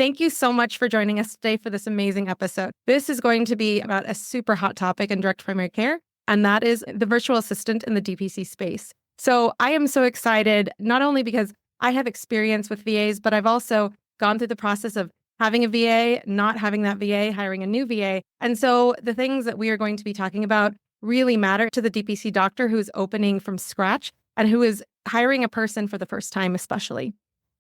Thank you so much for joining us today for this amazing episode. This is going to be about a super hot topic in direct primary care, and that is the virtual assistant in the DPC space. So I am so excited, not only because I have experience with VAs, but I've also gone through the process of having a VA, not having that VA, hiring a new VA. And so the things that we are going to be talking about really matter to the DPC doctor who's opening from scratch and who is hiring a person for the first time, especially.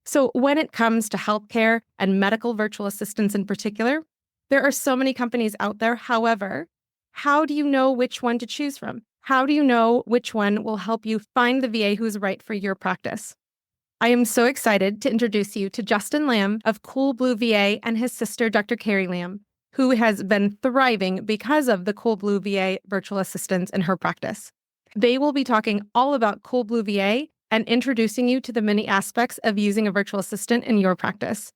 So when it comes to healthcare and medical virtual assistants in particular, there are so many companies out there. However, how do you know which one to choose from? How do you know which one will help you find the VA who's right for your practice? I am so excited to introduce you to Justin Lam of Cool Blue VA and his sister, Dr. Carrie Lam, who has been thriving because of the Cool Blue VA virtual assistants in her practice. They will be talking all about Cool Blue VA and introducing you to the many aspects of using a virtual assistant in your practice.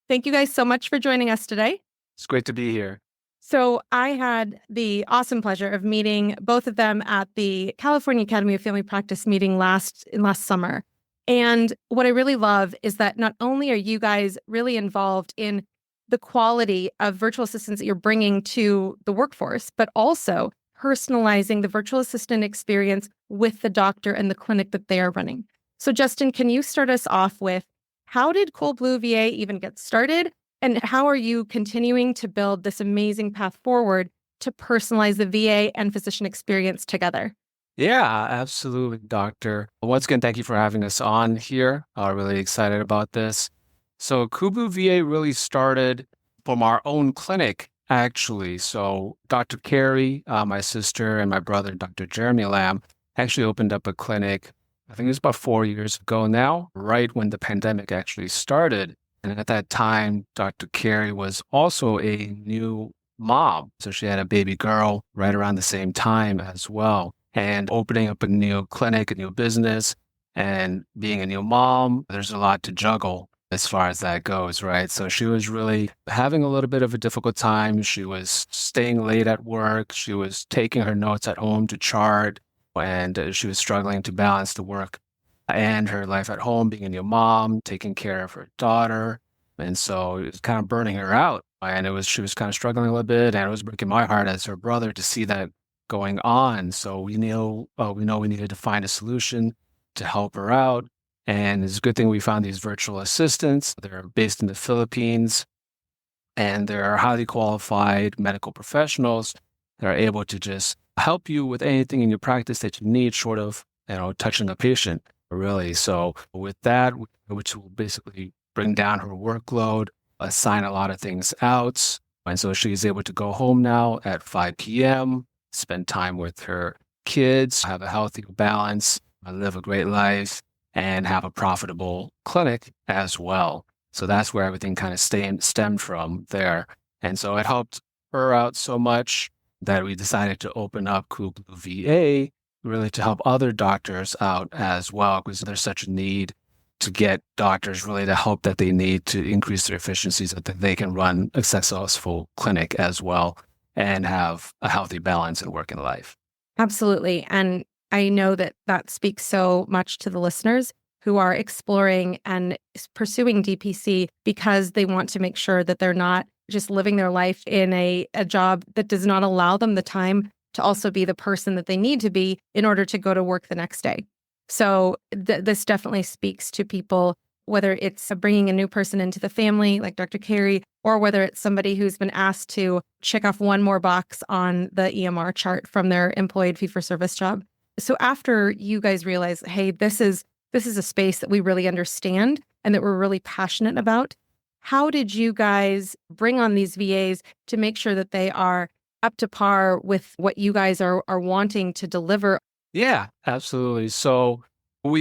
Thank you guys so much for joining us today. It's great to be here. So I had the awesome pleasure of meeting both of them at the California Academy of Family Practice meeting last summer. And what I really love is that not only are you guys really involved in the quality of virtual assistants that you're bringing to the workforce, but also personalizing the virtual assistant experience with the doctor and the clinic that they are running. So Justin, can you start us off with how did Cool Blue VA even get started? And how are you continuing to build this amazing path forward to personalize the VA and physician experience together? Yeah, absolutely, doctor. Once again, thank you for having us on here. Really excited about this. So Kubu VA really started from our own clinic, actually. So Dr. Carrie, my sister, and my brother, Dr. Jeremy Lam, actually opened up a clinic, I think it was about 4 years ago now, right when the pandemic actually started. And at that time, Dr. Carrie was also a new mom. So she had a baby girl right around the same time as well. And opening up a new clinic, a new business, and being a new mom, there's a lot to juggle as far as that goes, right? So she was really having a little bit of a difficult time. She was staying late at work. She was taking her notes at home to chart, and she was struggling to balance the work and her life at home, being a new mom, taking care of her daughter. And so it was kind of burning her out. And she was kind of struggling a little bit, and it was breaking my heart as her brother to see that going on. So we know we needed to find a solution to help her out. And it's a good thing we found these virtual assistants. They're based in the Philippines, and they're highly qualified medical professionals that are able to just help you with anything in your practice that you need, short of touching a patient, really. So with that, which will basically bring down her workload, assign a lot of things out. And so she's able to go home now at 5 p.m., spend time with her kids, have a healthy balance, live a great life, and have a profitable clinic as well. So that's where everything kind of stemmed from there. And so it helped her out so much that we decided to open up Cool Blue VA really to help other doctors out as well, because there's such a need to get doctors really the help that they need to increase their efficiencies so that they can run a successful clinic as well and have a healthy balance in work and life. Absolutely. And I know that that speaks so much to the listeners who are exploring and pursuing DPC because they want to make sure that they're not just living their life in a job that does not allow them the time to also be the person that they need to be in order to go to work the next day. So this definitely speaks to people, whether it's bringing a new person into the family, like Dr. Carrie, or whether it's somebody who's been asked to check off one more box on the EMR chart from their employed fee-for-service job. So after you guys realize, hey, this is a space that we really understand and that we're really passionate about, how did you guys bring on these VAs to make sure that they are up to par with what you guys are wanting to deliver? Yeah, absolutely. So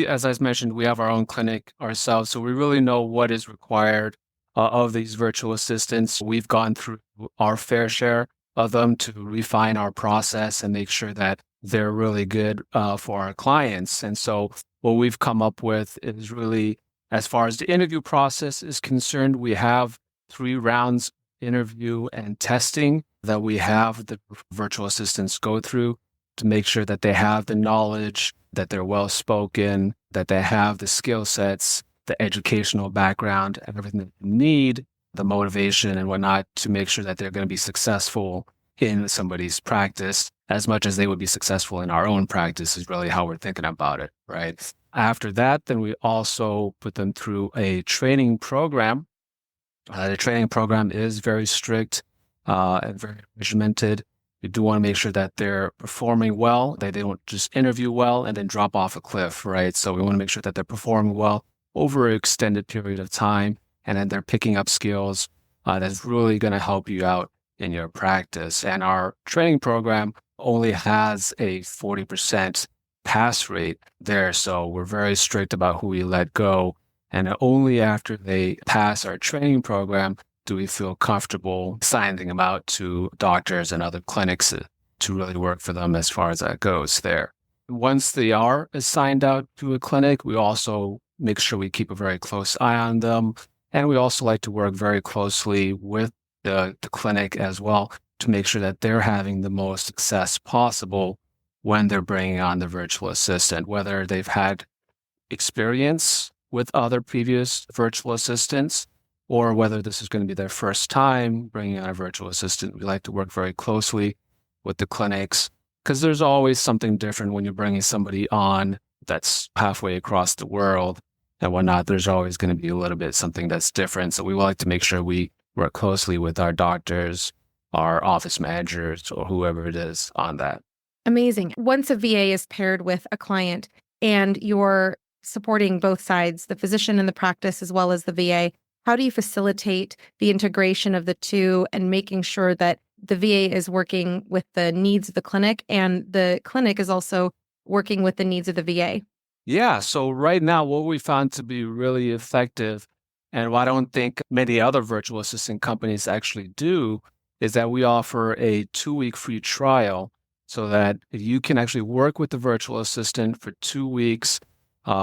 as I mentioned, we have our own clinic ourselves, so we really know what is required of these virtual assistants. We've gone through our fair share of them to refine our process and make sure that they're really good for our clients. And so what we've come up with is really, as far as the interview process is concerned, we have 3 rounds interview and testing that we have the virtual assistants go through to make sure that they have the knowledge, that they're well-spoken, that they have the skill sets, the educational background, and everything that you need the motivation and whatnot to make sure that they're going to be successful in somebody's practice as much as they would be successful in our own practice is really how we're thinking about it, right? After that, then we also put them through a training program. The training program is very strict and very regimented. We do want to make sure that they're performing well, that they don't just interview well and then drop off a cliff, right? So we want to make sure that they're performing well over an extended period of time, and then they're picking up skills that's really going to help you out in your practice. And our training program only has a 40% pass rate there. So we're very strict about who we let go. And only after they pass our training program do we feel comfortable signing them out to doctors and other clinics to really work for them as far as that goes there. Once they are assigned out to a clinic, we also make sure we keep a very close eye on them. And we also like to work very closely with the clinic as well to make sure that they're having the most success possible when they're bringing on the virtual assistant, whether they've had experience with other previous virtual assistants or whether this is going to be their first time bringing on a virtual assistant. We like to work very closely with the clinics because there's always something different when you're bringing somebody on that's halfway across the world and whatnot. There's always going to be a little bit something that's different. So we like to make sure we work closely with our doctors, our office managers, or whoever it is on that. Amazing. Once a VA is paired with a client and you're supporting both sides, the physician and the practice, as well as the VA, how do you facilitate the integration of the two and making sure that the VA is working with the needs of the clinic and the clinic is also working with the needs of the VA? Yeah, so right now, what we found to be really effective, and what I don't think many other virtual assistant companies actually do, is that we offer a 2-week free trial so that you can actually work with the virtual assistant for 2 weeks,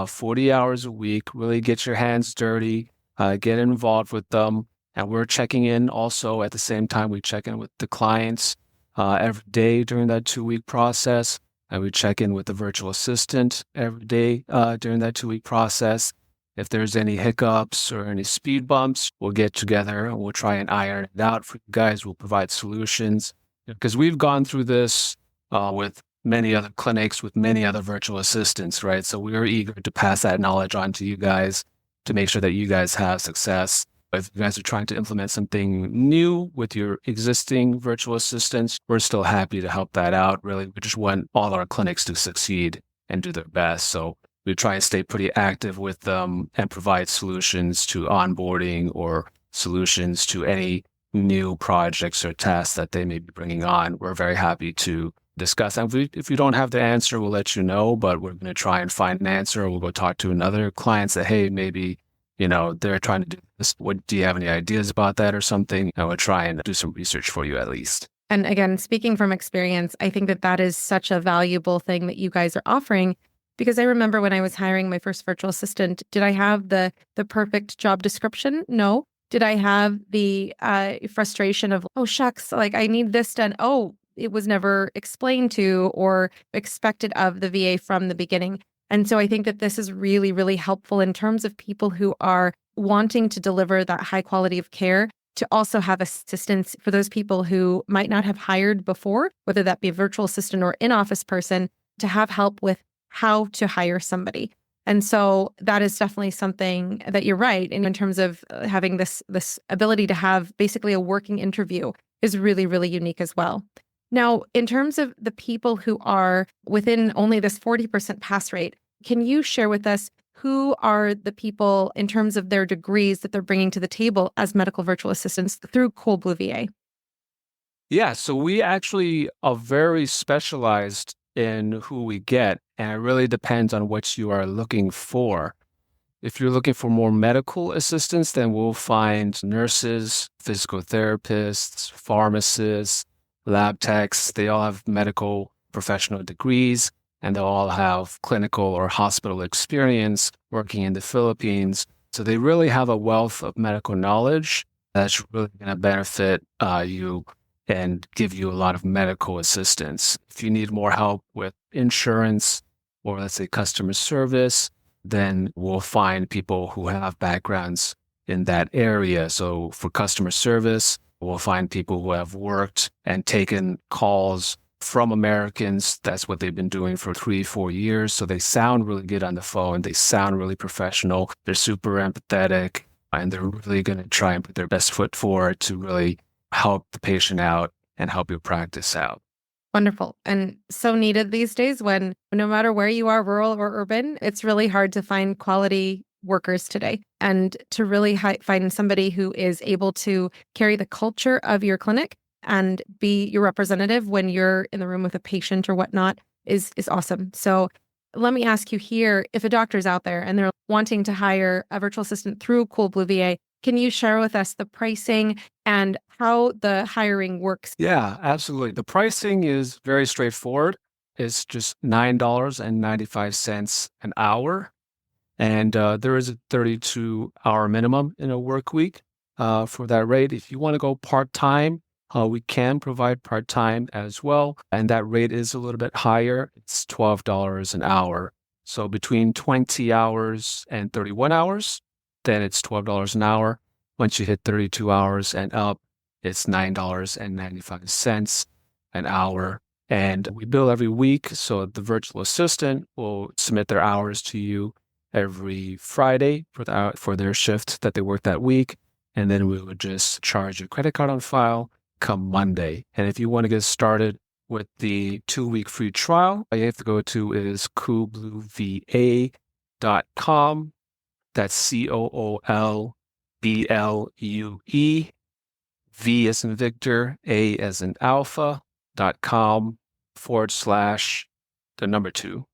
40 hours a week, really get your hands dirty, get involved with them. And we're checking in also at the same time we check in with the clients every day during that 2-week process. And we check in with the virtual assistant every day during that 2-week process. If there's any hiccups or any speed bumps, we'll get together and we'll try and iron it out for you guys. We'll provide solutions because we've gone through this with many other clinics, with many other virtual assistants, right? So we are eager to pass that knowledge on to you guys to make sure that you guys have success. If you guys are trying to implement something new with your existing virtual assistants, we're still happy to help that out. Really, we just want all our clinics to succeed and do their best. So we try and stay pretty active with them and provide solutions to onboarding or solutions to any new projects or tasks that they may be bringing on. We're very happy to discuss. And if we don't have the answer, we'll let you know, but we're going to try and find an answer. We'll go talk to another client, say, hey, maybe, they're trying to do this. Do you have any ideas about that or something? And we'll try and do some research for you at least. And again, speaking from experience, I think that that is such a valuable thing that you guys are offering. Because I remember when I was hiring my first virtual assistant, did I have the perfect job description? No. Did I have the frustration of, oh, shucks, like I need this done? Oh, it was never explained to or expected of the VA from the beginning. And so I think that this is really, really helpful in terms of people who are wanting to deliver that high quality of care, to also have assistance for those people who might not have hired before, whether that be a virtual assistant or in-office person, to have help with how to hire somebody. And so that is definitely something that you're right in terms of having this ability to have basically a working interview is really, really unique as well. Now, in terms of the people who are within only this 40% pass rate, can you share with us who are the people in terms of their degrees that they're bringing to the table as medical virtual assistants through Cold Blue VA? Yeah, so we actually are very specialized in who we get, and it really depends on what you are looking for. If you're looking for more medical assistance, then we'll find nurses, physical therapists, pharmacists, lab techs. They all have medical professional degrees, and they'll all have clinical or hospital experience working in the Philippines. So they really have a wealth of medical knowledge that's really going to benefit you and give you a lot of medical assistance. If you need more help with insurance or let's say customer service, then we'll find people who have backgrounds in that area. So for customer service, we'll find people who have worked and taken calls from Americans. That's what they've been doing for 3, 4 years. So they sound really good on the phone. They sound really professional. They're super empathetic, and they're really going to try and put their best foot forward to really help the patient out and help your practice out. Wonderful. And so needed these days when no matter where you are, rural or urban, it's really hard to find quality workers today. And to really find somebody who is able to carry the culture of your clinic and be your representative when you're in the room with a patient or whatnot is awesome. So let me ask you here, if a doctor's out there and they're wanting to hire a virtual assistant through Coolblue VA, can you share with us the pricing and how the hiring works? Yeah, absolutely. The pricing is very straightforward. It's just $9.95 an hour. And there is a 32-hour minimum in a work week for that rate. If you want to go part-time, we can provide part-time as well. And that rate is a little bit higher. It's $12 an hour. So between 20 hours and 31 hours, then it's $12 an hour. Once you hit 32 hours and up, it's $9.95 an hour. And we bill every week. So the virtual assistant will submit their hours to you every Friday for their shift that they work that week. And then we would just charge your credit card on file come Monday. And if you want to get started with the 2-week free trial, all you have to go to is coolblueva.com. That's COOLBLUE, V as in Victor, A as in Alpha.com/2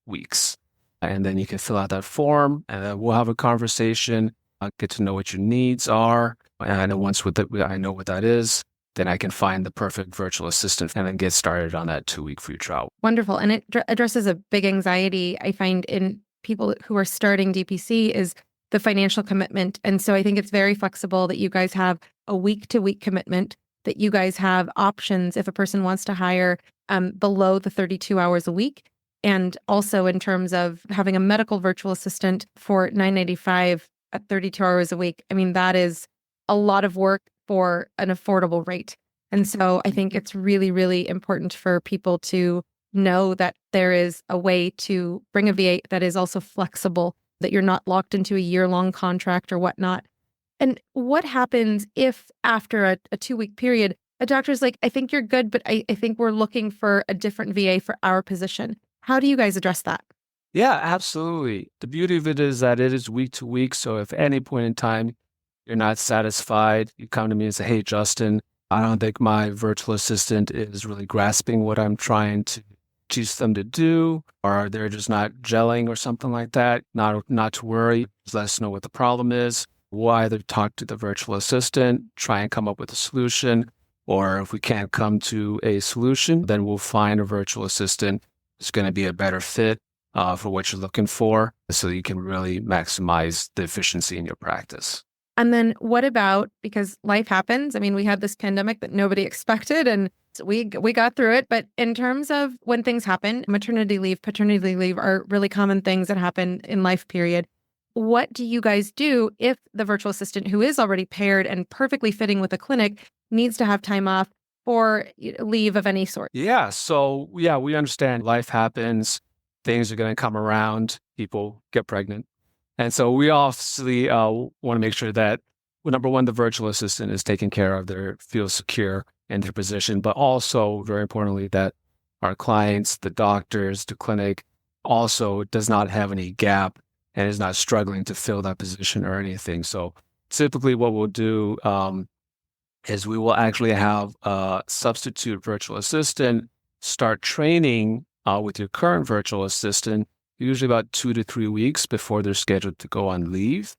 weeks. And then you can fill out that form, and then we'll have a conversation, get to know what your needs are. And once I know what that is, then I can find the perfect virtual assistant and then get started on that 2-week free trial. Wonderful. And it addresses a big anxiety I find in people who are starting DPC is the financial commitment. And so I think it's very flexible that you guys have a week-to-week commitment, that you guys have options if a person wants to hire below the 32 hours a week. And also in terms of having a medical virtual assistant for $9.95 at 32 hours a week. I mean, that is a lot of work for an affordable rate. And so I think it's really, really important for people to know that there is a way to bring a VA that is also flexible, that you're not locked into a year-long contract or whatnot. And what happens if after a 2-week period, a doctor's like, I think you're good, but I think we're looking for a different VA for our position. How do you guys address that? Yeah, absolutely. The beauty of it is that it is week to week. So if at any point in time you're not satisfied, you come to me and say, hey, Justin, I don't think my virtual assistant is really grasping what I'm trying to teach them to do, or they're just not gelling or something like that. Not to worry. Just let us know what the problem is. We'll either talk to the virtual assistant, try and come up with a solution, or if we can't come to a solution, then we'll find a virtual assistant that's going to be a better fit for what you're looking for, so you can really maximize the efficiency in your practice. And then what about, because life happens, I mean, we had this pandemic that nobody expected and we got through it. But in terms of when things happen, maternity leave, paternity leave are really common things that happen in life period. What do you guys do if the virtual assistant who is already paired and perfectly fitting with a clinic needs to have time off or leave of any sort? Yeah. So, yeah, we understand life happens. Things are going to come around. People get pregnant. And so we obviously want to make sure that, well, number one, the virtual assistant is taken care of, they feel secure in their position, but also, very importantly, that our clients, the doctors, the clinic also does not have any gap and is not struggling to fill that position or anything. So typically what we'll do is we will actually have a substitute virtual assistant start training with your current virtual assistant, usually about 2 to 3 weeks before they're scheduled to go on leave.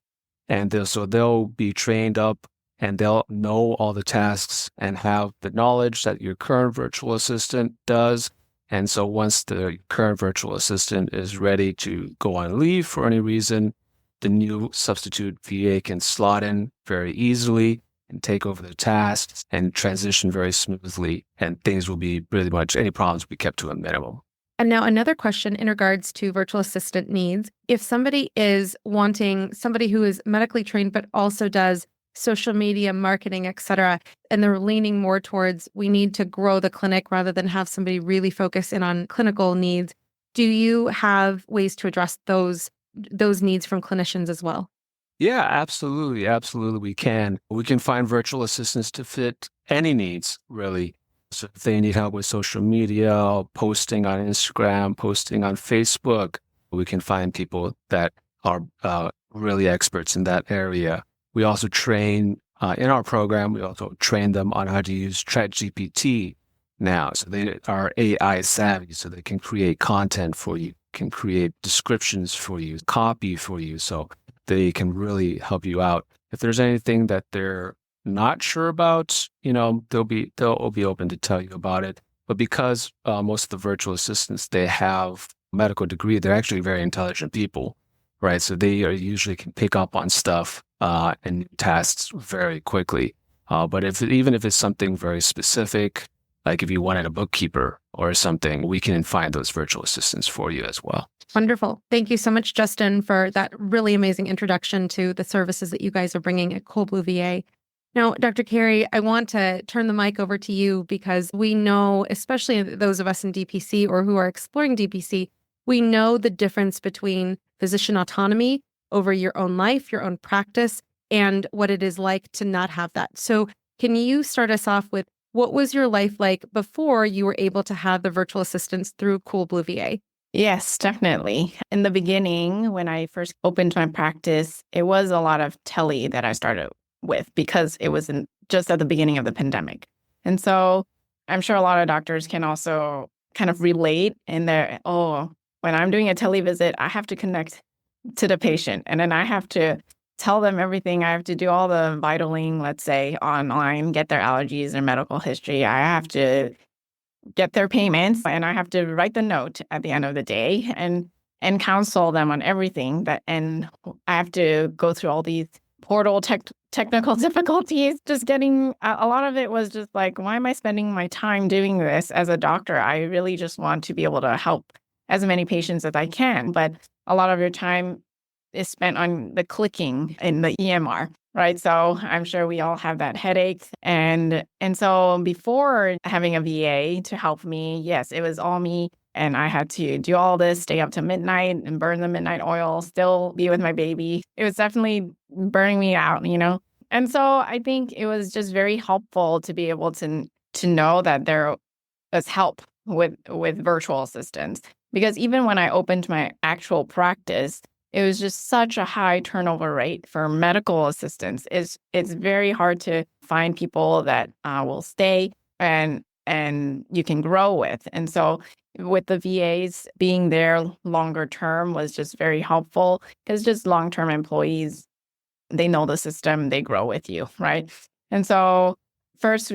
And they'll be trained up and they'll know all the tasks and have the knowledge that your current virtual assistant does. And so once the current virtual assistant is ready to go on leave for any reason, the new substitute VA can slot in very easily and take over the tasks and transition very smoothly. And things will be pretty much, any problems will be kept to a minimum. And now another question in regards to virtual assistant needs. If somebody is wanting somebody who is medically trained, but also does social media marketing, et cetera, and they're leaning more towards we need to grow the clinic rather than have somebody really focus in on clinical needs, do you have ways to address those needs from clinicians as well? Yeah, absolutely. Absolutely. We can. We can find virtual assistants to fit any needs, really. So if they need help with social media, posting on Instagram, posting on Facebook, we can find people that are really experts in that area. We also train in our program, we also train them on how to use ChatGPT now. So they are AI savvy, so they can create content for you, can create descriptions for you, copy for you. So they can really help you out. If there's anything that they're not sure about, they'll be open to tell you about it. But because most of the virtual assistants, they have a medical degree, they're actually very intelligent people, right? So they usually can pick up on stuff and new tasks very quickly. But even if it's something very specific, like if you wanted a bookkeeper or something, we can find those virtual assistants for you as well. Wonderful. Thank you so much, Justin, for that really amazing introduction to the services that you guys are bringing at Cold Blue VA. Now, Dr. Carrie, I want to turn the mic over to you because we know, especially those of us in DPC or who are exploring DPC, we know the difference between physician autonomy over your own life, your own practice, and what it is like to not have that. So can you start us off with what was your life like before you were able to have the virtual assistants through Cool Blue VA? Yes, definitely. In the beginning, when I first opened my practice, it was a lot of tele that I started with because it was just at the beginning of the pandemic. And so I'm sure a lot of doctors can also kind of relate in their, when I'm doing a tele visit, I have to connect to the patient and then I have to tell them everything. I have to do all the vitaling, let's say, online, get their allergies and medical history. I have to get their payments and I have to write the note at the end of the day and counsel them on everything and I have to go through all these portal technical difficulties. Just getting a lot of it was just like, why am I spending my time doing this as a doctor? I really just want to be able to help as many patients as I can. But a lot of your time is spent on the clicking in the EMR, right? So I'm sure we all have that headache. And so before having a VA to help me, yes, it was all me. And I had to do all this, stay up to midnight and burn the midnight oil, still be with my baby. It was definitely burning me out, And so I think it was just very helpful to be able to know that there was help with virtual assistants. Because even when I opened my actual practice, it was just such a high turnover rate for medical assistants. It's very hard to find people that will stay and you can grow with. And so with the VAs being there longer term was just very helpful because just long-term employees, they know the system, they grow with you, right? And so first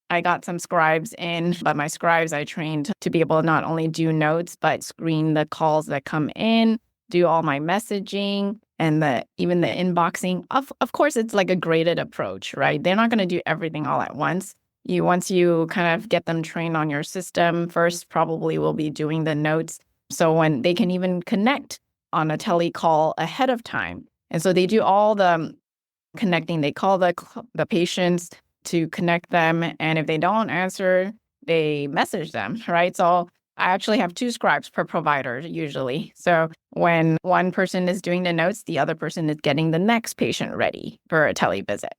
I got some scribes in, but my scribes I trained to be able to not only do notes, but screen the calls that come in, do all my messaging and even the inboxing. Of course, it's like a graded approach, right? They're not going to do everything all at once. Once you kind of get them trained on your system, first probably will be doing the notes. So when they can even connect on a tele call ahead of time. And so they do all the connecting. They call the patients to connect them. And if they don't answer, they message them, right? So I actually have 2 scribes per provider usually. So when one person is doing the notes, the other person is getting the next patient ready for a tele visit.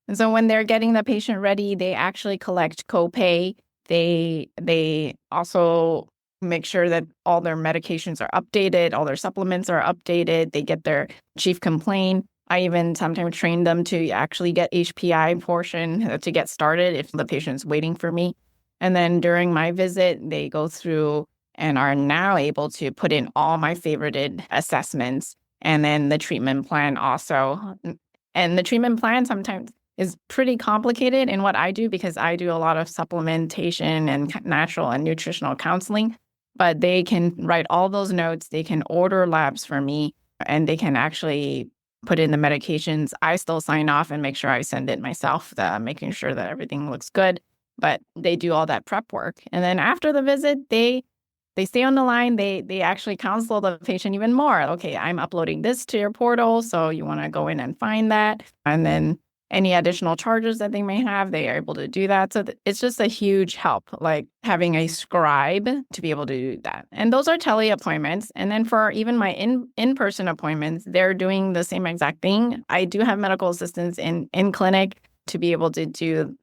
And so when they're getting the patient ready, they actually collect copay. They also make sure that all their medications are updated, all their supplements are updated. They get their chief complaint. I even sometimes train them to actually get HPI portion to get started if the patient's waiting for me. And then during my visit, they go through and are now able to put in all my favorited assessments and then the treatment plan also. And the treatment plan sometimes is pretty complicated in what I do because I do a lot of supplementation and natural and nutritional counseling. But they can write all those notes. They can order labs for me and they can actually put in the medications. I still sign off and make sure I send it myself, making sure that everything looks good. But they do all that prep work. And then after the visit, they they stay on the line. They actually counsel the patient even more. Okay, I'm uploading this to your portal, so you want to go in and find that. And then any additional charges that they may have, they are able to do that. So it's just a huge help, like having a scribe to be able to do that. And those are tele appointments. And then for even my in-person appointments, they're doing the same exact thing. I do have medical assistants in clinic to be able to do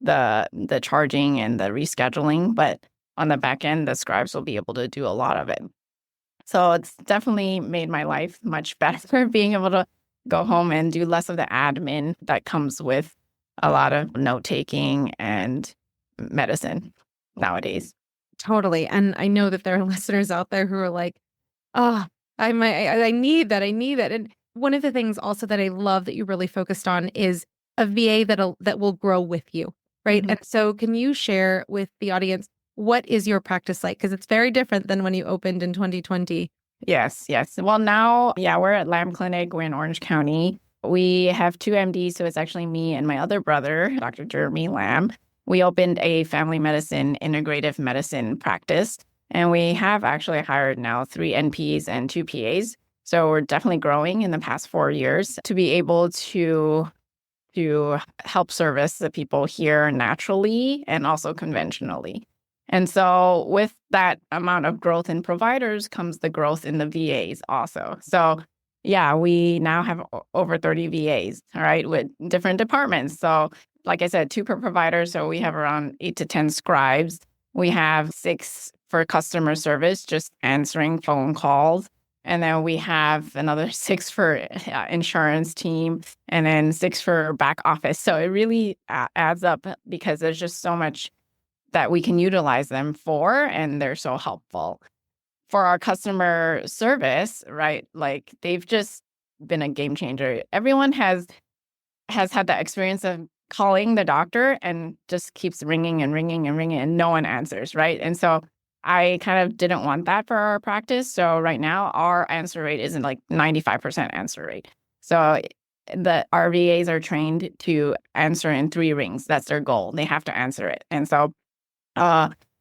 the charging and the rescheduling, but on the back end, the scribes will be able to do a lot of it. So it's definitely made my life much better being able to go home and do less of the admin that comes with a lot of note taking and medicine nowadays. Totally. And I know that there are listeners out there who are like, oh, I need that. I need that. And one of the things also that I love that you really focused on is a VA that will grow with you, right? Mhm. And so can you share with the audience, what is your practice like? Because it's very different than when you opened in 2020. Yes. Well, now, we're at Lam Clinic. We're in Orange County. We have 2 MDs, so it's actually me and my other brother, Dr. Jeremy Lam. We opened a family medicine, integrative medicine practice, and we have actually hired now 3 NPs and 2 PAs. So we're definitely growing in the past 4 years to be able to help service the people here naturally and also conventionally. And so with that amount of growth in providers comes the growth in the VAs also. So we now have over 30 VAs, all right, with different departments. So like I said, 2 per provider. So we have around 8 to 10 scribes. We have 6 for customer service, just answering phone calls. And then we have another 6 for insurance team, and then 6 for back office. So it really adds up because there's just so much that we can utilize them for, and they're so helpful. For our customer service, right, like they've just been a game changer. Everyone has had that experience of calling the doctor and just keeps ringing and ringing and ringing and no one answers, right? And so I kind of didn't want that for our practice. So right now our answer rate isn't like 95% answer rate. So our VAs are trained to answer in 3 rings. That's their goal. They have to answer it. And so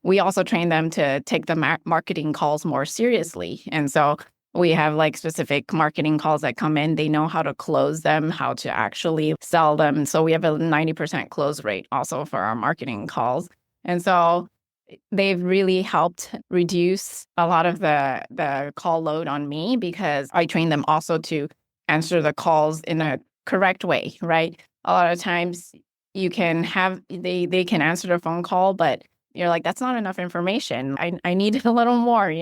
we also train them to take the marketing calls more seriously. And so we have like specific marketing calls that come in. They know how to close them, how to actually sell them. So we have a 90% close rate also for our marketing calls. And so they've really helped reduce a lot of the call load on me because I train them also to answer the calls in a correct way, right? A lot of times you can have, they can answer the phone call, but you're like, that's not enough information. I need a little more,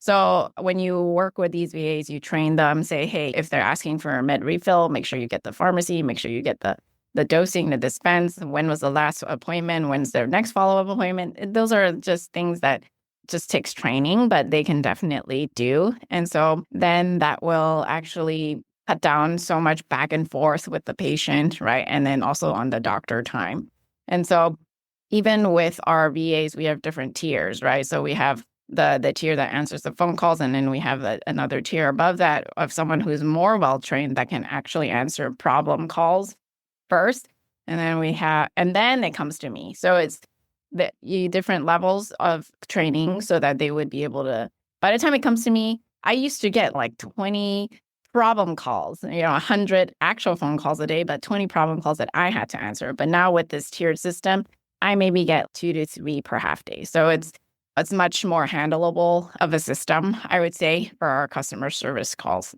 So when you work with these VAs, you train them, say, hey, if they're asking for a med refill, make sure you get the pharmacy, make sure you get the dosing, the dispense, when was the last appointment, when's their next follow-up appointment. Those are just things that just takes training, but they can definitely do. And so then that will actually cut down so much back and forth with the patient, right? And then also on the doctor time. And so even with our VAs, we have different tiers, right? So we have the tier that answers the phone calls, and then we have another tier above that of someone who's more well-trained that can actually answer problem calls first. And then it comes to me. So it's different levels of training so that they would be able to, by the time it comes to me, I used to get like 20 problem calls, 100 actual phone calls a day, but 20 problem calls that I had to answer. But now with this tiered system, I maybe get 2 to 3 per half day. So it's much more handleable of a system, I would say, for our customer service calls.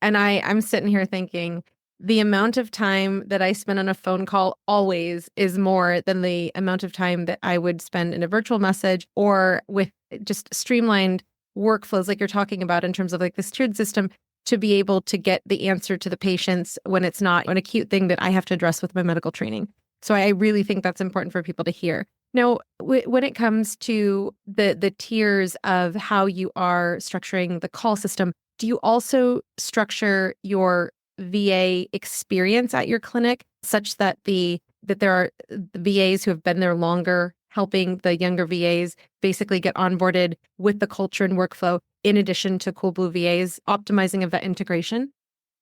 And I'm sitting here thinking the amount of time that I spend on a phone call always is more than the amount of time that I would spend in a virtual message or with just streamlined workflows like you're talking about in terms of like this tiered system to be able to get the answer to the patients when it's not an acute thing that I have to address with my medical training. So I really think that's important for people to hear. Now, when it comes to the tiers of how you are structuring the call system, do you also structure your VA experience at your clinic such that there are the VAs who have been there longer helping the younger VAs basically get onboarded with the culture and workflow in addition to Cool Blue VAs optimizing of that integration?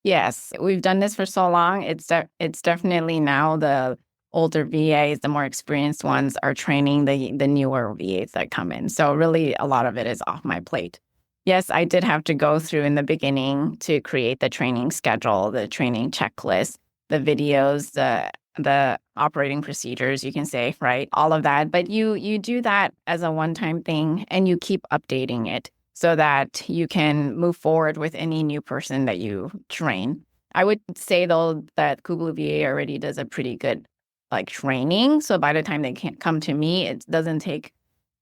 Yes, we've done this for so long. It's definitely now the older VAs, the more experienced ones, are training the newer VAs that come in. So really, a lot of it is off my plate. Yes, I did have to go through in the beginning to create the training schedule, the training checklist, the videos, the operating procedures, you can say, right? All of that. But you do that as a one-time thing, and you keep updating it so that you can move forward with any new person that you train. I would say, though, that Kublu VA already does a pretty good training. So by the time they can come to me, it doesn't take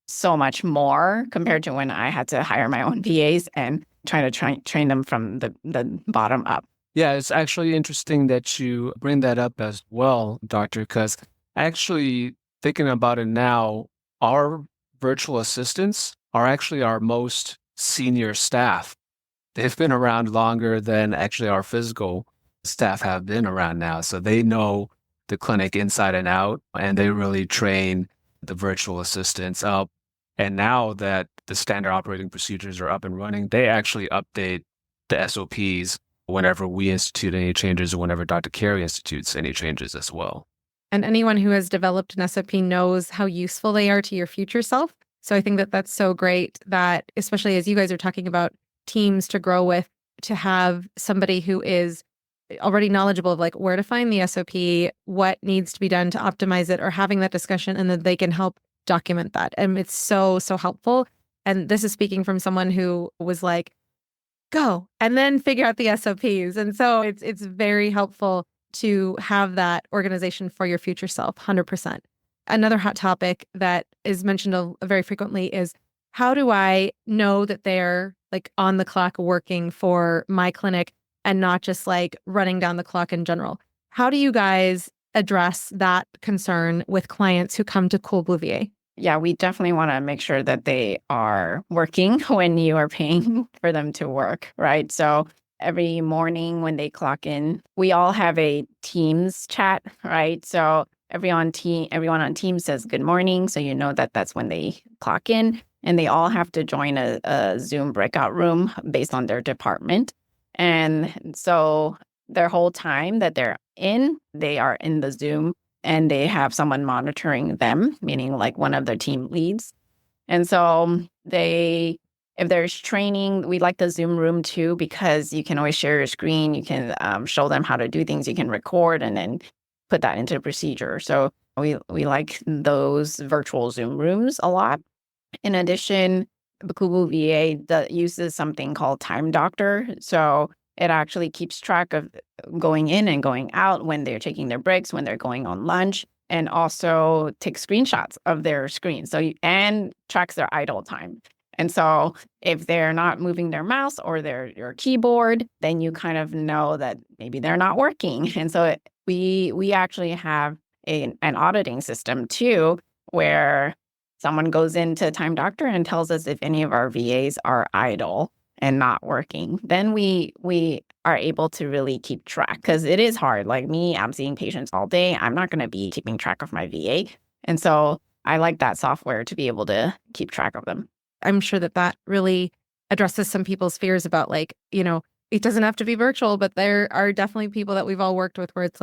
so much more compared to when I had to hire my own VAs and try to train them from the bottom up. Yeah, it's actually interesting that you bring that up as well, Doctor, because actually thinking about it now, our virtual assistants are actually our most senior staff. They've been around longer than actually our physical staff have been around now. So they know the clinic inside and out, and they really train the virtual assistants up. And now that the standard operating procedures are up and running, they actually update the SOPs whenever we institute any changes or whenever Dr. Carrie institutes any changes as well. And anyone who has developed an SOP knows how useful they are to your future self. So I think that that's so great that, especially as you guys are talking about teams to grow with, to have somebody who is already knowledgeable of where to find the SOP, what needs to be done to optimize it, or having that discussion, and then they can help document that. And it's so, so helpful. And this is speaking from someone who was go and then figure out the SOPs. And so it's very helpful to have that organization for your future self, 100%. Another hot topic that is mentioned very frequently is, how do I know that they're on the clock working for my clinic and not just running down the clock in general? How do you guys address that concern with clients who come to Kublu VA? Yeah, we definitely want to make sure that they are working when you are paying for them to work, right? So every morning when they clock in, we all have a Teams chat, right? So everyone on Teams says good morning, so you know that that's when they clock in, and they all have to join a Zoom breakout room based on their department. And so their whole time that they are in the Zoom, and they have someone monitoring them, meaning one of their team leads. And so if there's training, we like the Zoom room too, because you can always share your screen. You can show them how to do things. You can record and then put that into a procedure. So we like those virtual Zoom rooms a lot. In addition, the Kublu VA uses something called Time Doctor. So it actually keeps track of going in and going out, when they're taking their breaks, when they're going on lunch, and also takes screenshots of their screen. And tracks their idle time. And so if they're not moving their mouse or your keyboard, then you kind of know that maybe they're not working. And so we actually have an auditing system too, where someone goes into Time Doctor and tells us if any of our VAs are idle and not working. Then we are able to really keep track, because it is hard. Like me, I'm seeing patients all day. I'm not going to be keeping track of my VA. And so I like that software to be able to keep track of them. I'm sure that really addresses some people's fears about it doesn't have to be virtual, but there are definitely people that we've all worked with where it's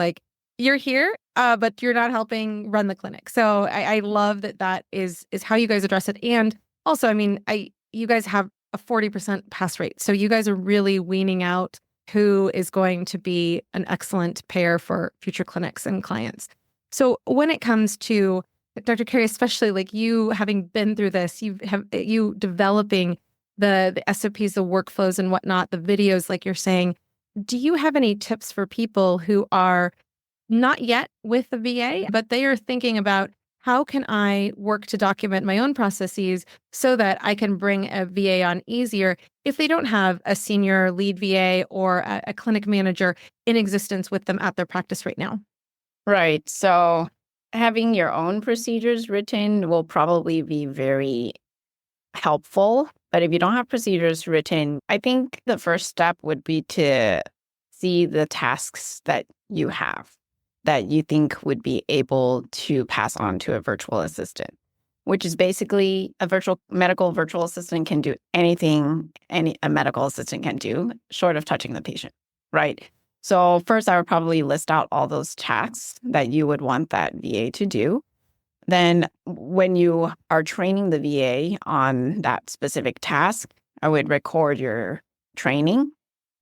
you're here, but you're not helping run the clinic. So I love that is how you guys address it. And also, you guys have a 40% pass rate. So you guys are really weaning out who is going to be an excellent payer for future clinics and clients. So when it comes to Dr. Carrie, especially you having been through this, you developing the SOPs, the workflows and whatnot, the videos, like you're saying, do you have any tips for people who are not yet with the VA, but they are thinking about, how can I work to document my own processes so that I can bring a VA on easier if they don't have a senior lead VA or a clinic manager in existence with them at their practice right now? Right. So having your own procedures written will probably be very helpful. But if you don't have procedures written, I think the first step would be to see the tasks that you have that you think would be able to pass on to a virtual assistant, which is basically a medical virtual assistant can do anything a medical assistant can do, short of touching the patient, right? So first, I would probably list out all those tasks that you would want that VA to do. Then when you are training the VA on that specific task, I would record your training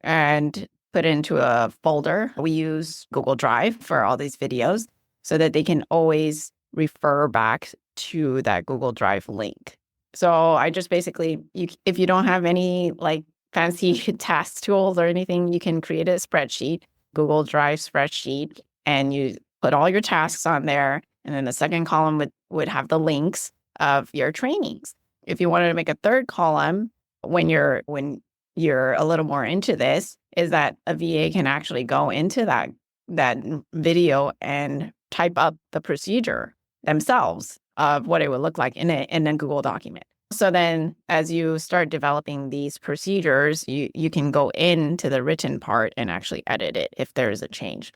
and put it into a folder. We use Google Drive for all these videos so that they can always refer back to that Google Drive link. So I just basically, if you don't have any like fancy task tools or anything, you can create a spreadsheet, Google Drive spreadsheet, and you put all your tasks on there. And then the second column would have the links of your trainings. If you wanted to make a third column, when you're a little more into this, is that a VA can actually go into that video and type up the procedure themselves of what it would look like in a Google document. So then as you start developing these procedures, you can go into the written part and actually edit it if there is a change.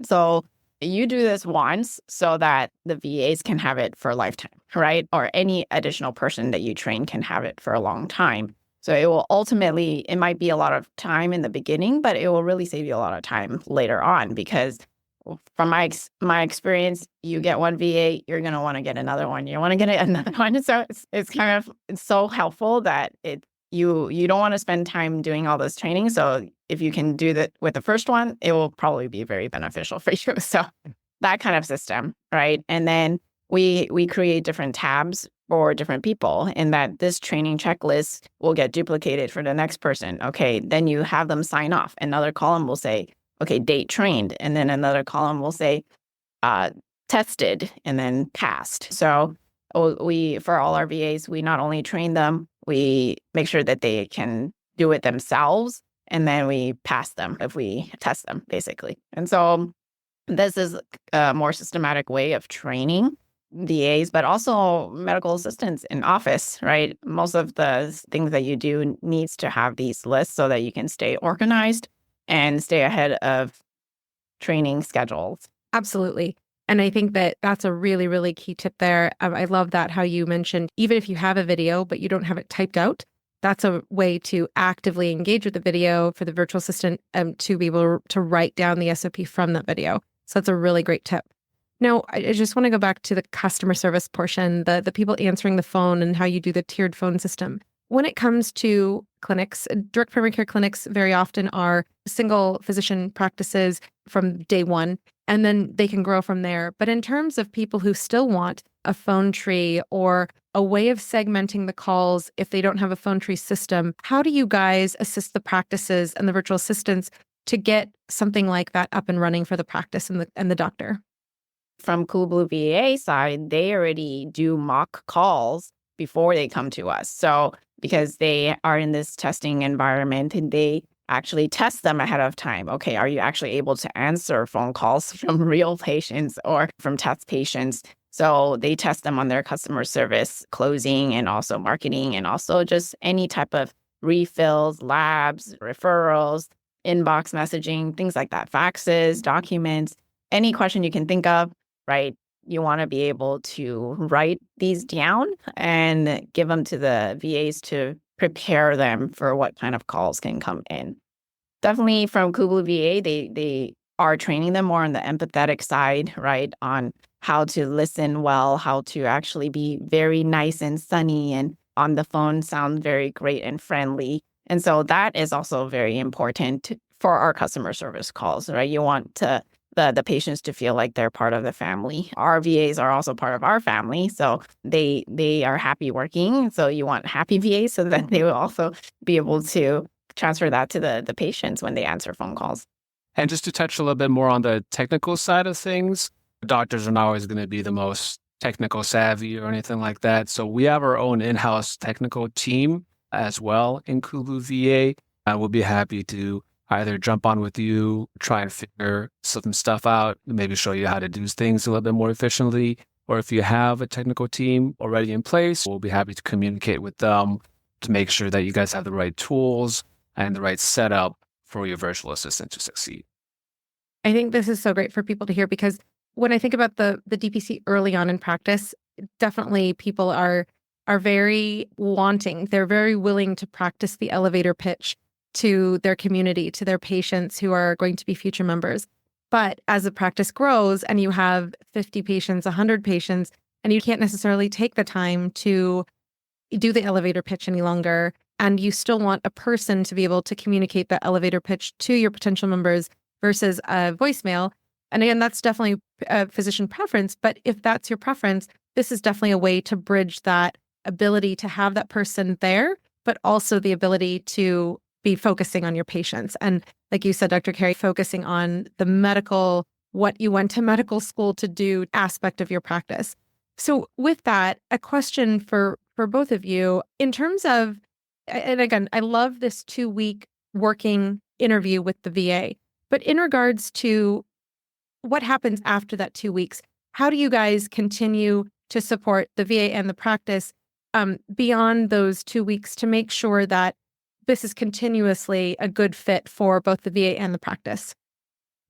So you do this once so that the VAs can have it for a lifetime, right? Or any additional person that you train can have it for a long time. So it will ultimately, it might be a lot of time in the beginning, but it will really save you a lot of time later on because from my experience, you get one VA, you're going to want to get another one. You want to get another one. So it's so helpful that you don't want to spend time doing all this training. So if you can do that with the first one, it will probably be very beneficial for you. So that kind of system, right? And then we create different tabs for different people and that this training checklist will get duplicated for the next person. Okay, then you have them sign off. Another column will say, okay, date trained. And then another column will say tested and then passed. So for all our VAs, we not only train them, we make sure that they can do it themselves, and then we pass them if we test them, basically. And so this is a more systematic way of training VAs, but also medical assistants in office, right? Most of the things that you do needs to have these lists so that you can stay organized and stay ahead of training schedules. Absolutely. And I think that that's a really, really key tip there. I love that how you mentioned, even if you have a video, but you don't have it typed out, that's a way to actively engage with the video for the virtual assistant to be able to write down the SOP from that video. So that's a really great tip. Now, I just want to go back to the customer service portion, the people answering the phone and how you do the tiered phone system. When it comes to clinics, direct primary care clinics very often are single physician practices from day one, and then they can grow from there. But in terms of people who still want a phone tree or a way of segmenting the calls if they don't have a phone tree system, how do you guys assist the practices and the virtual assistants to get something like that up and running for the practice and the doctor? From Coolblue VA side, they already do mock calls before they come to us. So because they are in this testing environment and they actually test them ahead of time. Okay, are you actually able to answer phone calls from real patients or from test patients? So they test them on their customer service, closing, and also marketing, and also just any type of refills, labs, referrals, inbox messaging, things like that, faxes, documents, any question you can think of, right? You want to be able to write these down and give them to the VAs to prepare them for what kind of calls can come in. Definitely from Coolblue VA, they are training them more on the empathetic side, right? On how to listen well, how to actually be very nice and sunny and on the phone sound very great and friendly. And so that is also very important for our customer service calls, right? You want the patients to feel like they're part of the family. Our VAs are also part of our family, so they are happy working. So you want happy VAs so that they will also be able to transfer that to the patients when they answer phone calls. And just to touch a little bit more on the technical side of things, doctors are not always going to be the most technical savvy or anything like that. So we have our own in-house technical team as well in Coolblue VA. We'll be happy to either jump on with you, try and figure some stuff out, maybe show you how to do things a little bit more efficiently. Or if you have a technical team already in place, we'll be happy to communicate with them to make sure that you guys have the right tools and the right setup for your virtual assistant to succeed. I think this is so great for people to hear because when I think about the DPC early on in practice, definitely people are very wanting. They're very willing to practice the elevator pitch to their community, to their patients who are going to be future members. But as the practice grows and you have 50 patients, 100 patients, and you can't necessarily take the time to do the elevator pitch any longer, and you still want a person to be able to communicate that elevator pitch to your potential members versus a voicemail. And again, that's definitely a physician preference. But if that's your preference, this is definitely a way to bridge that ability to have that person there, but also the ability to be focusing on your patients. And like you said, Dr. Carrie, focusing on the medical, what you went to medical school to do aspect of your practice. So with that, a question for both of you in terms of, and again, I love this 2-week working interview with the VA, but in regards to what happens after that 2 weeks, how do you guys continue to support the VA and the practice beyond those 2 weeks to make sure that this is continuously a good fit for both the VA and the practice?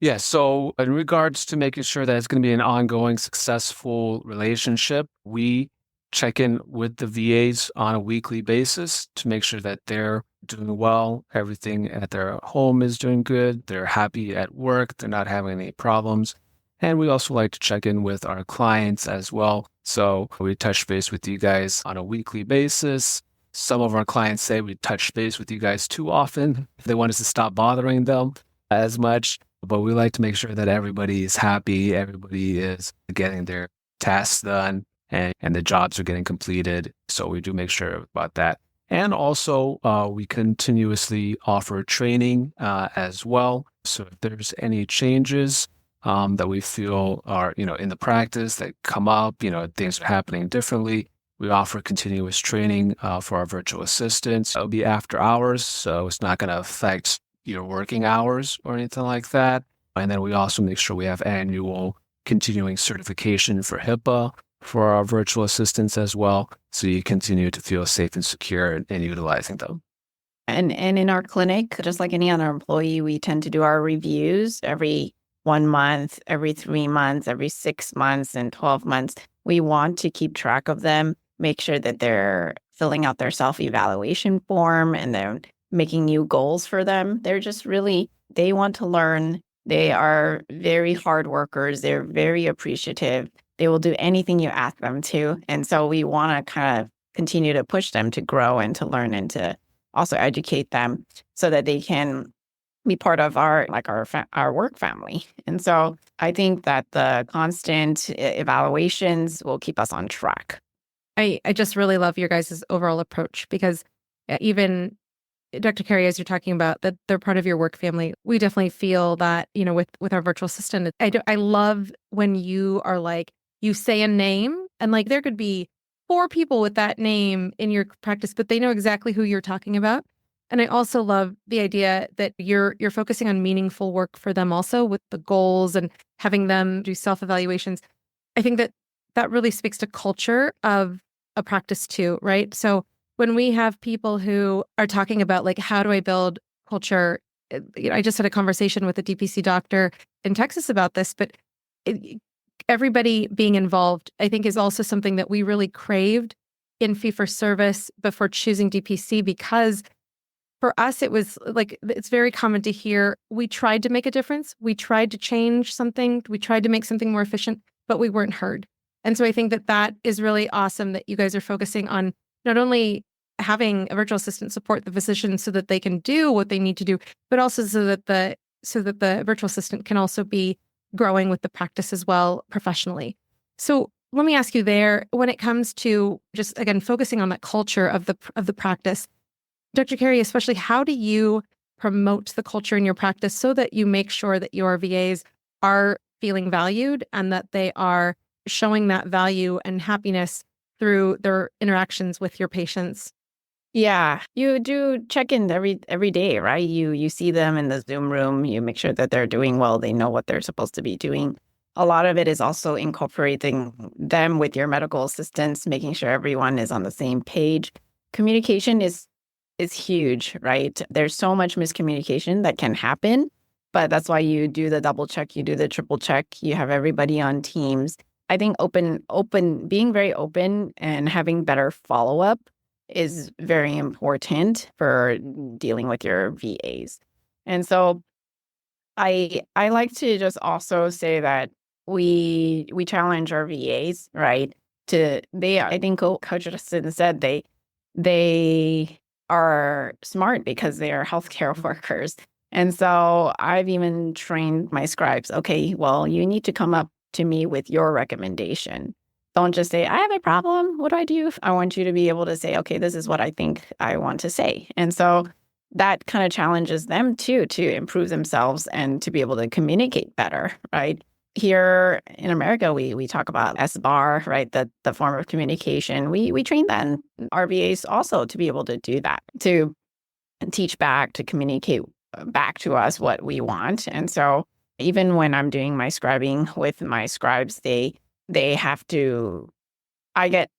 Yeah, so in regards to making sure that it's going to be an ongoing, successful relationship, we check in with the VAs on a weekly basis to make sure that they're doing well, everything at their home is doing good, they're happy at work, they're not having any problems. And we also like to check in with our clients as well. So we touch base with you guys on a weekly basis. Some of our clients say we touch base with you guys too often. They want us to stop bothering them as much. But we like to make sure that everybody is happy, everybody is getting their tasks done, and the jobs are getting completed. So we do make sure about that. And also, we continuously offer training as well. So if there's any changes that we feel are, in the practice that come up, things are happening differently, we offer continuous training for our virtual assistants. It'll be after hours, so it's not going to affect your working hours or anything like that. And then we also make sure we have annual continuing certification for HIPAA for our virtual assistants as well. So you continue to feel safe and secure in utilizing them. And in our clinic, just like any other employee, we tend to do our reviews every 1 month, every 3 months, every 6 months, and 12 months. We want to keep track of them, make sure that they're filling out their self-evaluation form and they're making new goals for them. They're just really, they want to learn. They are very hard workers. They're very appreciative. They will do anything you ask them to. And so we want to kind of continue to push them to grow and to learn and to also educate them so that they can be part of our work family. And so I think that the constant evaluations will keep us on track. I just really love your guys' overall approach because even Dr. Carrie, as you're talking about that they're part of your work family, we definitely feel that, with our virtual assistant. I love when you are like, you say a name and like there could be 4 people with that name in your practice, but they know exactly who you're talking about. And I also love the idea that you're focusing on meaningful work for them also with the goals and having them do self-evaluations. I think that really speaks to culture of a practice too, right? So when we have people who are talking about like, how do I build culture? I just had a conversation with a DPC doctor in Texas about this, but everybody being involved, I think, is also something that we really craved in fee-for-service before choosing DPC, because for us, it was like, it's very common to hear, we tried to make a difference. We tried to change something. We tried to make something more efficient, but we weren't heard. And so I think that is really awesome that you guys are focusing on not only having a virtual assistant support the physician so that they can do what they need to do, but also so that the virtual assistant can also be growing with the practice as well professionally. So let me ask you there, when it comes to just, again, focusing on that culture of the practice, Dr. Carrie, especially, how do you promote the culture in your practice so that you make sure that your VAs are feeling valued and that they are showing that value and happiness through their interactions with your patients? Yeah, you do check-ins every day, right? You see them in the Zoom room, you make sure that they're doing well, they know what they're supposed to be doing. A lot of it is also incorporating them with your medical assistants, making sure everyone is on the same page. Communication is huge, right? There's so much miscommunication that can happen, but that's why you do the double check, you do the triple check, you have everybody on Teams. I think being very open and having better follow-up is very important for dealing with your VAs. And so I like to just also say that we challenge our VAs, right? I think Coach Justin said they are smart because they are healthcare workers. And so I've even trained my scribes, okay, well, you need to come up to me with your recommendation. Don't just say, I have a problem. What do I do? I want you to be able to say, okay, this is what I think I want to say. And so that kind of challenges them too, to improve themselves and to be able to communicate better, right? Here in America, we talk about SBAR, right? The form of communication. We train that in RVAs also to be able to do that, to teach back, to communicate back to us what we want. And so even when I'm doing my scribing with my scribes, they have to, I get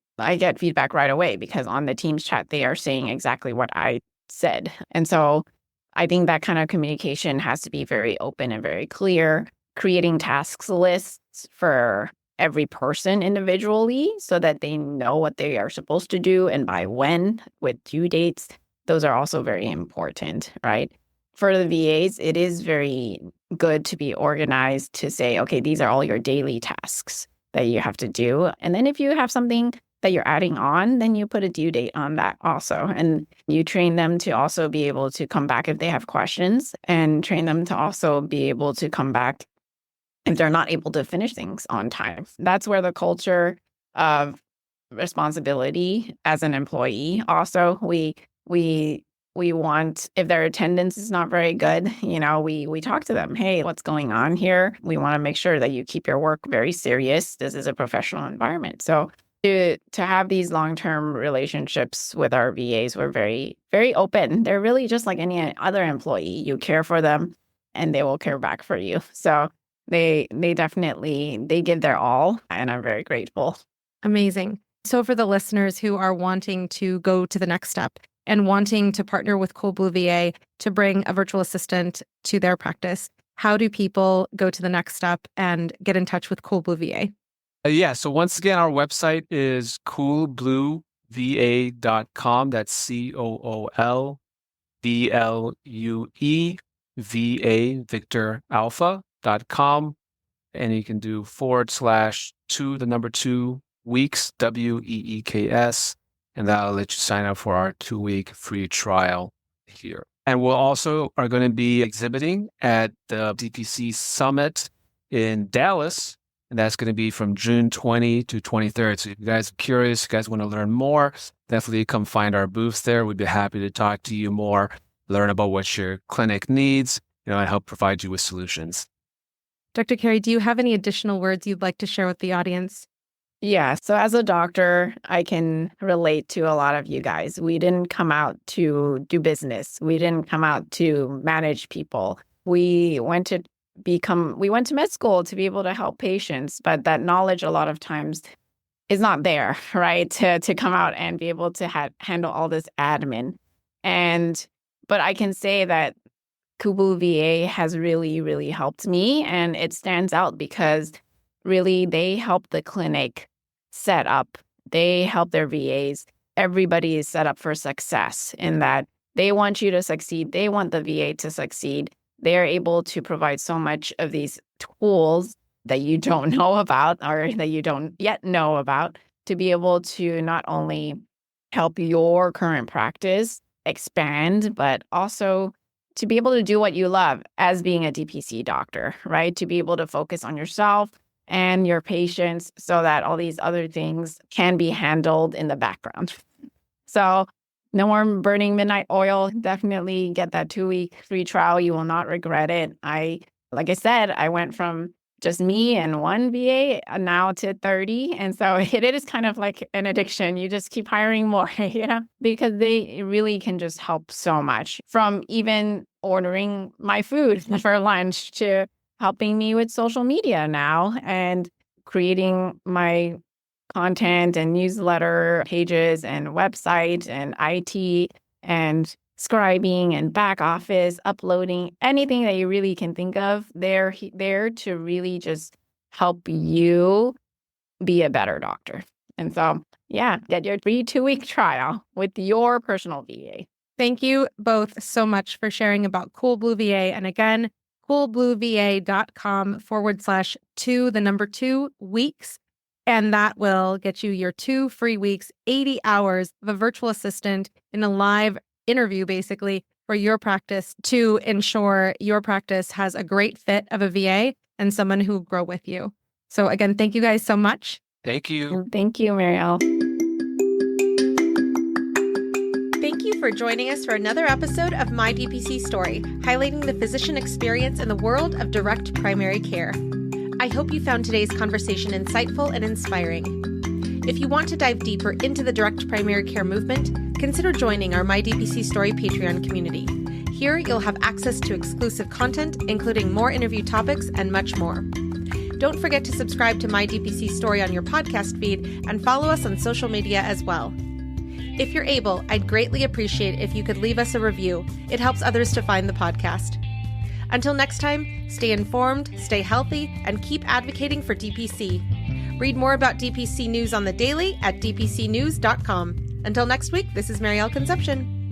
feedback right away because on the Teams chat, they are saying exactly what I said. And so I think that kind of communication has to be very open and very clear, creating tasks lists for every person individually so that they know what they are supposed to do and by when with due dates. Those are also very important, right? For the VAs, it is very good to be organized to say, okay, these are all your daily tasks that you have to do. And then if you have something that you're adding on, then you put a due date on that also. And you train them to also be able to come back if they have questions and train them to also be able to come back if they're not able to finish things on time. That's where the culture of responsibility as an employee also, we want, if their attendance is not very good, we talk to them. Hey, what's going on here? We want to make sure that you keep your work very serious. This is a professional environment. So to have these long-term relationships with our VAs, we're very, very open. They're really just like any other employee. You care for them and they will care back for you. So they definitely, they give their all, and I'm very grateful. Amazing. So for the listeners who are wanting to go to the next step and wanting to partner with Coolblue VA to bring a virtual assistant to their practice, how do people go to the next step and get in touch with Coolblue VA? So once again, our website is coolblueva.com. That's COOLBLUE Victor Alpha.com. And you can do /2 weeks, WEEKS, and that'll let you sign up for our 2-week free trial here. And we'll also are going to be exhibiting at the DPC Summit in Dallas, and that's going to be from June 20 to 23rd. So if you guys are curious, you guys want to learn more, definitely come find our booths there. We'd be happy to talk to you more, learn about what your clinic needs, and help provide you with solutions. Dr. Carrie, do you have any additional words you'd like to share with the audience? Yeah. So as a doctor, I can relate to a lot of you guys. We didn't come out to do business. We didn't come out to manage people. We went to med school to be able to help patients, but that knowledge a lot of times is not there, right? To come out and be able to handle all this admin. But I can say that Coolblue VA has really, really helped me. And it stands out because really they help the clinic set up. They help their VAs. Everybody is set up for success in that they want you to succeed. They want the VA to succeed. They're able to provide so much of these tools that you don't know about or that you don't yet know about to be able to not only help your current practice expand, but also to be able to do what you love as being a DPC doctor, right? To be able to focus on yourself and your patients so that all these other things can be handled in the background. So no more burning midnight oil. Definitely get that 2-week free trial. You will not regret it. Like I said, I went from just me and one VA now to 30. And so it is kind of like an addiction. You just keep hiring more, because they really can just help so much, from even ordering my food for lunch to helping me with social media now and creating my content and newsletter pages and website and IT and scribing and back office, uploading, anything that you really can think of. They're there to really just help you be a better doctor. And so, yeah, get your free 2-week trial with your personal VA. Thank you both so much for sharing about Cool Blue VA. And again, coolblueva.com/2 weeks. And that will get you your 2 free weeks, 80 hours of a virtual assistant in a live interview, basically, for your practice to ensure your practice has a great fit of a VA and someone who will grow with you. So again, thank you guys so much. Thank you. Thank you, Marielle. Thank you for joining us for another episode of My DPC Story, highlighting the physician experience in the world of direct primary care. I hope you found today's conversation insightful and inspiring. If you want to dive deeper into the direct primary care movement, consider joining our My DPC Story Patreon community. Here, you'll have access to exclusive content, including more interview topics and much more. Don't forget to subscribe to My DPC Story on your podcast feed and follow us on social media as well. If you're able, I'd greatly appreciate if you could leave us a review. It helps others to find the podcast. Until next time, stay informed, stay healthy, and keep advocating for DPC. Read more about DPC news on the daily at dpcnews.com. Until next week, this is Marielle Concepcion.